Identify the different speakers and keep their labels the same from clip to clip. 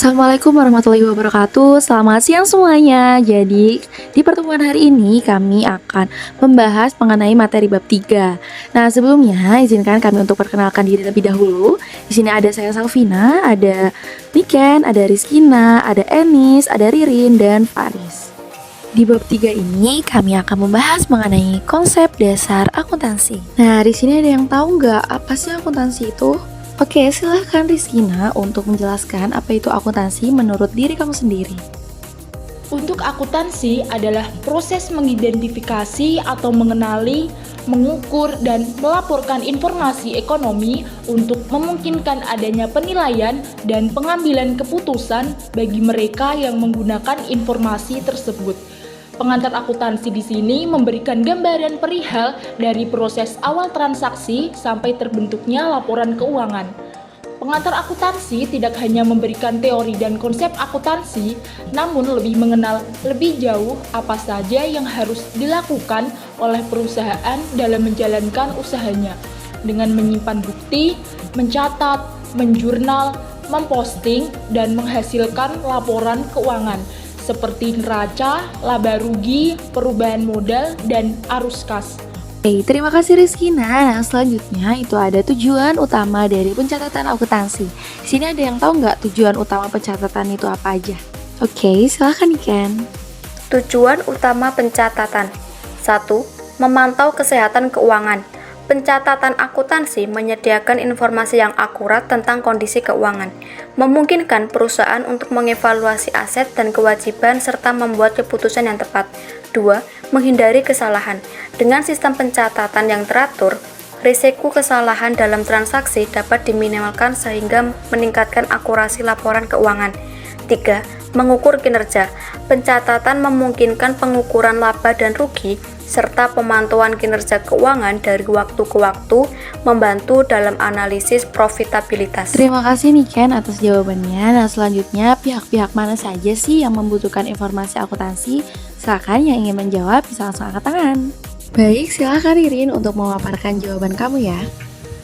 Speaker 1: Assalamualaikum warahmatullahi wabarakatuh. Selamat siang semuanya. Jadi, di pertemuan hari ini kami akan membahas mengenai materi bab 3. Nah, sebelumnya izinkan kami untuk perkenalkan diri lebih dahulu. Di sini ada saya Salvina, ada Niken, ada Rizkina, ada Enis, ada Ririn dan Faris. Di bab 3 ini kami akan membahas mengenai konsep dasar akuntansi. Nah, di sini ada yang tahu nggak apa sih akuntansi itu? Oke, silahkan Rizkina untuk menjelaskan apa itu akuntansi menurut diri kamu sendiri.
Speaker 2: Untuk akuntansi adalah proses mengidentifikasi atau mengenali, mengukur, dan melaporkan informasi ekonomi untuk memungkinkan adanya penilaian dan pengambilan keputusan bagi mereka yang menggunakan informasi tersebut. Pengantar akuntansi di sini memberikan gambaran perihal dari proses awal transaksi sampai terbentuknya laporan keuangan. Pengantar akuntansi tidak hanya memberikan teori dan konsep akuntansi, namun lebih mengenal lebih jauh apa saja yang harus dilakukan oleh perusahaan dalam menjalankan usahanya, dengan menyimpan bukti, mencatat, menjurnal, memposting, dan menghasilkan laporan keuangan seperti neraca, laba rugi, perubahan modal, dan arus kas.
Speaker 1: Oke, terima kasih Rizkina. Nah, selanjutnya itu ada tujuan utama dari pencatatan akuntansi. Di sini ada yang tahu nggak tujuan utama pencatatan itu apa aja? Oke, silahkan Niken.
Speaker 3: Tujuan utama pencatatan 1. Memantau kesehatan keuangan. Pencatatan akuntansi menyediakan informasi yang akurat tentang kondisi keuangan, memungkinkan perusahaan untuk mengevaluasi aset dan kewajiban serta membuat keputusan yang tepat. 2. Menghindari kesalahan. Dengan sistem pencatatan yang teratur, risiko kesalahan dalam transaksi dapat diminimalkan sehingga meningkatkan akurasi laporan keuangan. 3. Mengukur kinerja. Pencatatan memungkinkan pengukuran laba dan rugi serta pemantauan kinerja keuangan dari waktu ke waktu, membantu dalam analisis profitabilitas.
Speaker 1: Terima kasih Niken atas jawabannya. Nah, selanjutnya pihak-pihak mana saja sih yang membutuhkan informasi akuntansi? Silakan yang ingin menjawab bisa langsung angkat tangan. Baik, silakan Ririn untuk memaparkan jawaban kamu ya.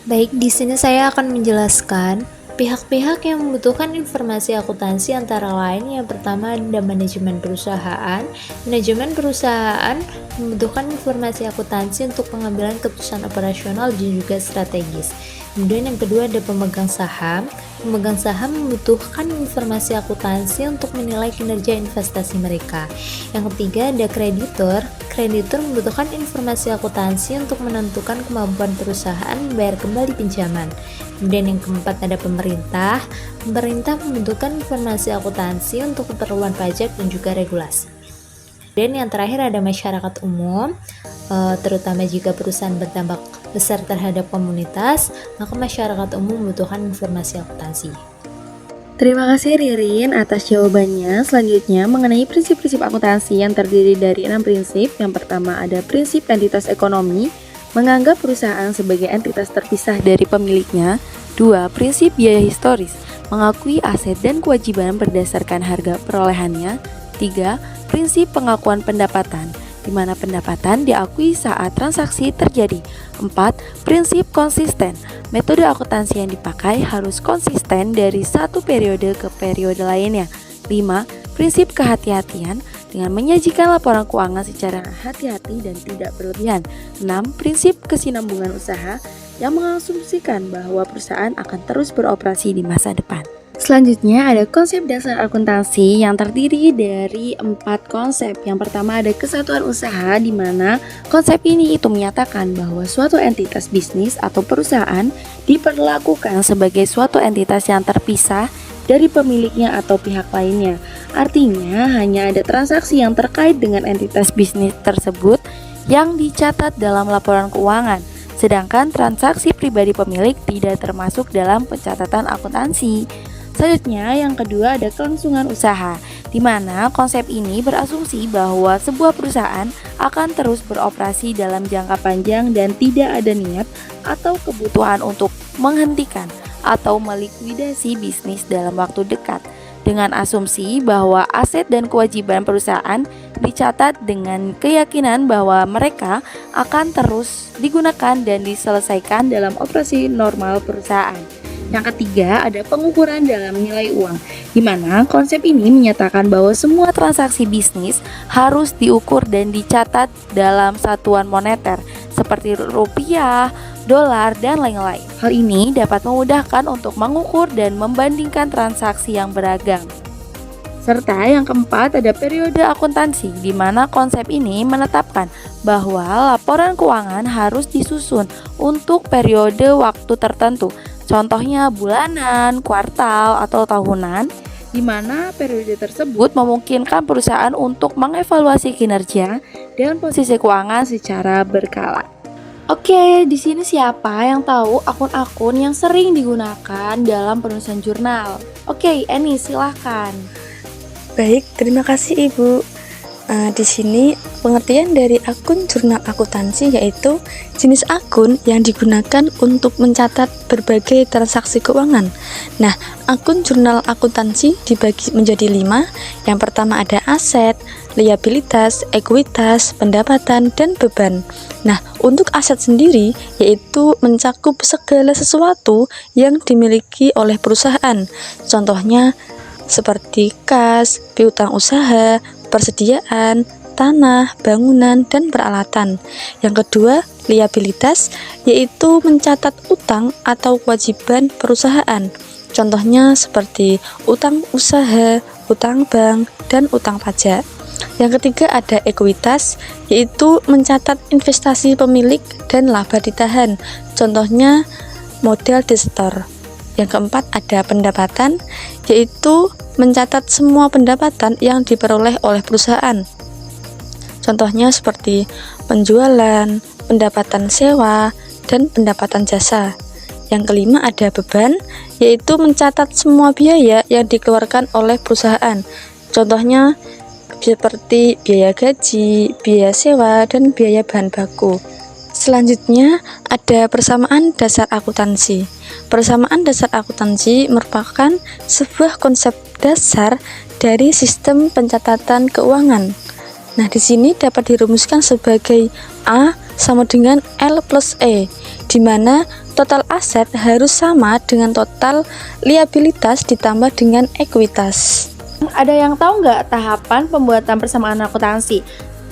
Speaker 4: Baik, di sini saya akan menjelaskan pihak-pihak yang membutuhkan informasi akuntansi antara lain yang pertama ada manajemen perusahaan. Manajemen perusahaan membutuhkan informasi akuntansi untuk pengambilan keputusan operasional dan juga strategis. Kemudian yang kedua ada pemegang saham. Pemegang saham membutuhkan informasi akuntansi untuk menilai kinerja investasi mereka. Yang ketiga ada kreditur. Kreditur membutuhkan informasi akuntansi untuk menentukan kemampuan perusahaan membayar kembali pinjaman. Kemudian yang keempat ada pemerintah. Pemerintah membutuhkan informasi akuntansi untuk keperluan pajak dan juga regulasi. Dan yang terakhir ada masyarakat umum, terutama jika perusahaan berdampak besar terhadap komunitas, maka masyarakat umum membutuhkan informasi akuntansi.
Speaker 1: Terima kasih Ririn atas jawabannya. Selanjutnya mengenai prinsip-prinsip akuntansi yang terdiri dari 6 prinsip. Yang pertama ada prinsip entitas ekonomi, menganggap perusahaan sebagai entitas terpisah dari pemiliknya. 2. Prinsip biaya historis, mengakui aset dan kewajiban berdasarkan harga perolehannya. 3. Prinsip pengakuan pendapatan, di mana pendapatan diakui saat transaksi terjadi. 4. Prinsip konsisten, metode akuntansi yang dipakai harus konsisten dari satu periode ke periode lainnya. 5. Prinsip kehati-hatian, dengan menyajikan laporan keuangan secara hati-hati dan tidak berlebihan. 6. Prinsip kesinambungan usaha, yang mengasumsikan bahwa perusahaan akan terus beroperasi di masa depan. Selanjutnya ada konsep dasar akuntansi yang terdiri dari 4 konsep. Yang pertama ada kesatuan usaha, di mana konsep ini itu menyatakan bahwa suatu entitas bisnis atau perusahaan diperlakukan sebagai suatu entitas yang terpisah dari pemiliknya atau pihak lainnya. Artinya hanya ada transaksi yang terkait dengan entitas bisnis tersebut yang dicatat dalam laporan keuangan, sedangkan transaksi pribadi pemilik tidak termasuk dalam pencatatan akuntansi. Selanjutnya yang kedua ada kelangsungan usaha, di mana konsep ini berasumsi bahwa sebuah perusahaan akan terus beroperasi dalam jangka panjang dan tidak ada niat atau kebutuhan untuk menghentikan atau melikuidasi bisnis dalam waktu dekat, dengan asumsi bahwa aset dan kewajiban perusahaan dicatat dengan keyakinan bahwa mereka akan terus digunakan dan diselesaikan dalam operasi normal perusahaan. Yang ketiga ada pengukuran dalam nilai uang, di mana konsep ini menyatakan bahwa semua transaksi bisnis harus diukur dan dicatat dalam satuan moneter seperti rupiah, dolar, dan lain-lain. Hal ini dapat memudahkan untuk mengukur dan membandingkan transaksi yang beragam. Serta yang keempat ada periode akuntansi, di mana konsep ini menetapkan bahwa laporan keuangan harus disusun untuk periode waktu tertentu. Contohnya bulanan, kuartal, atau tahunan, di mana periode tersebut memungkinkan perusahaan untuk mengevaluasi kinerja dan posisi keuangan secara berkala. Oke, di sini siapa yang tahu akun-akun yang sering digunakan dalam penulisan jurnal? Oke, Eni silahkan.
Speaker 5: Baik, terima kasih Ibu. Di sini pengertian dari akun jurnal akuntansi yaitu jenis akun yang digunakan untuk mencatat berbagai transaksi keuangan. Nah, akun jurnal akuntansi dibagi menjadi 5. Yang pertama ada aset, liabilitas, ekuitas, pendapatan, dan beban. Nah, untuk aset sendiri yaitu mencakup segala sesuatu yang dimiliki oleh perusahaan. Contohnya seperti kas, piutang usaha, persediaan, tanah, bangunan, dan peralatan. Yang kedua, liabilitas, yaitu mencatat utang atau kewajiban perusahaan. Contohnya seperti utang usaha, utang bank, dan utang pajak. Yang ketiga ada ekuitas, yaitu mencatat investasi pemilik dan laba ditahan. Contohnya modal depositor. Yang keempat ada pendapatan, yaitu mencatat semua pendapatan yang diperoleh oleh perusahaan. Contohnya seperti penjualan, pendapatan sewa, dan pendapatan jasa. Yang kelima ada beban, yaitu mencatat semua biaya yang dikeluarkan oleh perusahaan. Contohnya seperti biaya gaji, biaya sewa, dan biaya bahan baku. Selanjutnya ada persamaan dasar akuntansi. Persamaan dasar akuntansi merupakan sebuah konsep dasar dari sistem pencatatan keuangan. Nah, di sini dapat dirumuskan sebagai A sama dengan L plus E, di mana total aset harus sama dengan total liabilitas ditambah dengan ekuitas.
Speaker 1: Ada yang tahu nggak tahapan pembuatan persamaan akuntansi?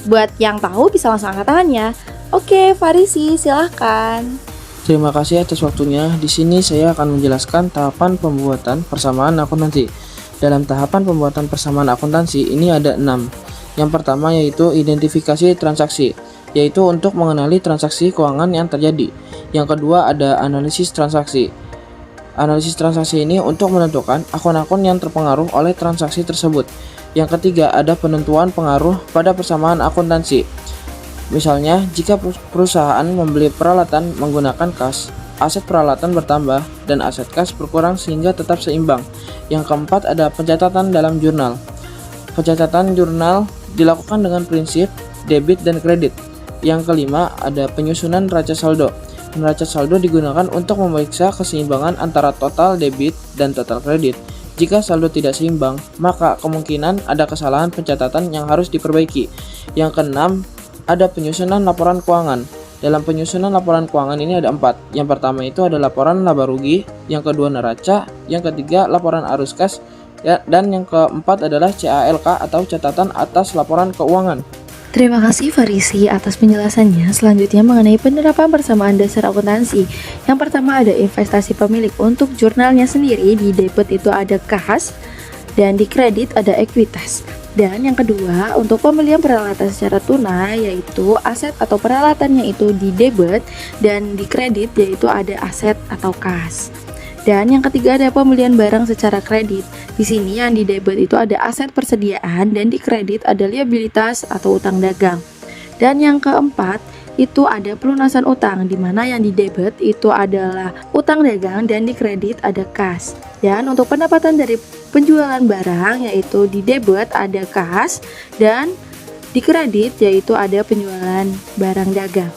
Speaker 1: Buat yang tahu bisa langsung angkat tangannya. Oke, Farisi, silahkan.
Speaker 6: Terima kasih atas waktunya. Di sini saya akan menjelaskan tahapan pembuatan persamaan akuntansi. Dalam tahapan pembuatan persamaan akuntansi ini ada 6. Yang pertama yaitu identifikasi transaksi, yaitu untuk mengenali transaksi keuangan yang terjadi. Yang kedua ada analisis transaksi. Analisis transaksi ini untuk menentukan akun-akun yang terpengaruh oleh transaksi tersebut. Yang ketiga ada penentuan pengaruh pada persamaan akuntansi. Misalnya, jika perusahaan membeli peralatan menggunakan kas, aset peralatan bertambah dan aset kas berkurang sehingga tetap seimbang. Yang keempat ada pencatatan dalam jurnal. Pencatatan jurnal dilakukan dengan prinsip debit dan kredit. Yang kelima ada penyusunan neraca saldo. Neraca saldo digunakan untuk memeriksa keseimbangan antara total debit dan total kredit. Jika saldo tidak seimbang, maka kemungkinan ada kesalahan pencatatan yang harus diperbaiki. Yang keenam ada penyusunan laporan keuangan. Dalam penyusunan laporan keuangan ini ada 4. Yang pertama itu ada laporan laba rugi, yang kedua neraca, yang ketiga laporan arus kas, dan yang keempat adalah CALK atau catatan atas laporan keuangan.
Speaker 1: Terima kasih Farisi atas penjelasannya. Selanjutnya mengenai penerapan persamaan dasar akuntansi. Yang pertama ada investasi pemilik. Untuk jurnalnya sendiri, di debit itu ada kas, dan di kredit ada ekuitas. Dan yang kedua, untuk pembelian peralatan secara tunai yaitu aset atau peralatannya itu di debit, dan di kredit yaitu ada aset atau kas. Dan yang ketiga ada pembelian barang secara kredit. Di sini yang di debit itu ada aset persediaan dan di kredit ada liabilitas atau utang dagang. Dan yang keempat itu ada pelunasan utang, di mana yang di debit itu adalah utang dagang dan di kredit ada kas. Dan untuk pendapatan dari penjualan barang yaitu di debit ada kas dan di kredit yaitu ada penjualan barang dagang.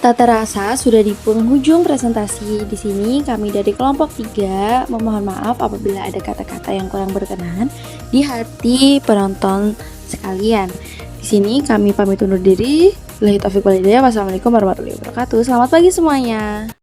Speaker 1: Tak terasa sudah di penghujung presentasi. Di sini kami dari kelompok 3 memohon maaf apabila ada kata-kata yang kurang berkenan di hati penonton sekalian. Di sini kami pamit undur diri. Wassalamualaikum warahmatullahi wabarakatuh. Selamat pagi semuanya.